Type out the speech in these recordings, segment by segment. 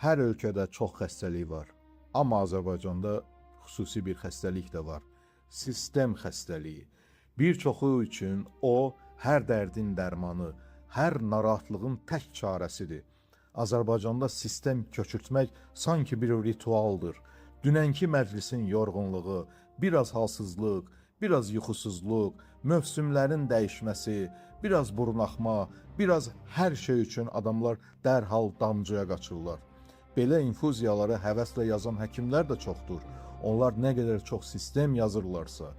Hər ölkədə çox xəstəlik var. Amma Azərbaycanda xüsusi bir xəstəlik də var. Sistem xəstəliyi. Bir çoxu üçün o, hər dərdin dərmanı, hər narahatlığın tək çarəsidir. Azərbaycanda sistem köçürtmək sanki bir ritualdır. Dünənki məclisin yorğunluğu, biraz halsızlıq, biraz yuxusuzluq, mövsümlərin dəyişməsi, biraz burnaxma, biraz hər şey üçün adamlar dərhal damcıya qaçırlar. Belə infuziyaları həvəslə yazan həkimlər də çoxdur. Onlar nə qədər çox sistem yazırlarsa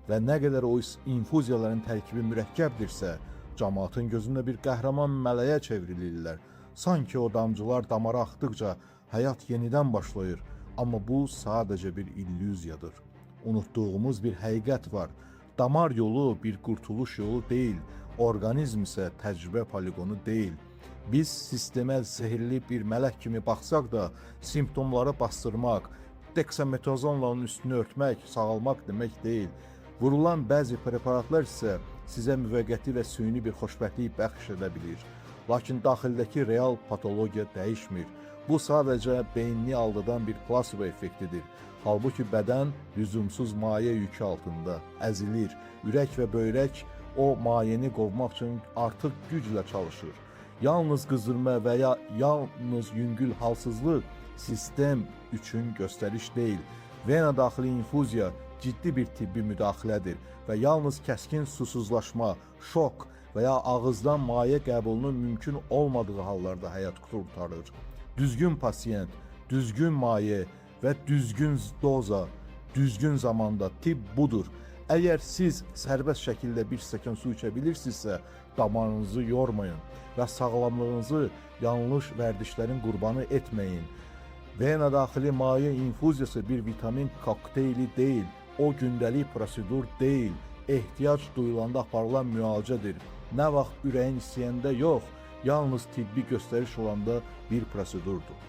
və nə qədər o infuziyaların tərkibi mürəkkəbdirsə, cəmaatın gözündə bir qəhrəman mələyə çevrilirlər. Sanki o damcılar damara axdıqca həyat yenidən başlayır. Amma bu sadəcə bir illüziyadır. Unutduğumuz bir həqiqət var. Damar yolu bir qurtuluş yolu deyil, orqanizm isə təcrübə poligonu deyil. Biz sistemə zehirli bir mələk kimi baxsaq da, simptomları bastırmaq, deksametazonla onun üstünü örtmək, sağalmaq demək deyil. Vurulan bəzi preparatlar isə sizə müvəqqəti və süni bir xoşbəxtlik bəxş edə bilir. Lakin daxildəki real patologiya dəyişmir. Bu sadəcə beynini aldadan bir plasebo effektidir. Halbuki bədən lüzumsuz maye yükü altında əzilir. Ürək və böyrək o mayeni qovmaq üçün artıq güclə çalışır. Yalnız qızdırma və ya yalnız yüngül halsızlıq sistem üçün göstəriş deyil. Vena daxili infuziya ciddi bir tibbi müdaxilədir və yalnız kəskin susuzlaşma, şok və ya ağızdan maye qəbulunun mümkün olmadığı hallarda həyat qurtarır. Düzgün pasiyent, düzgün maye və düzgün doza, düzgün zamanda tibb budur. Əgər siz sərbəst şəkildə bir stəkan su içə bilirsinizsə, damarınızı yormayın və sağlamlığınızı yanlış vərdişlərin qurbanı etməyin. Vena daxili maye infuziyası bir vitamin kokteyli deyil, o gündəlik prosedur deyil, ehtiyac duyulanda aparılan müalicədir. Nə vaxt ürəyin istəyəndə yox, yalnız tibbi göstəriş olanda bir prosedurdur.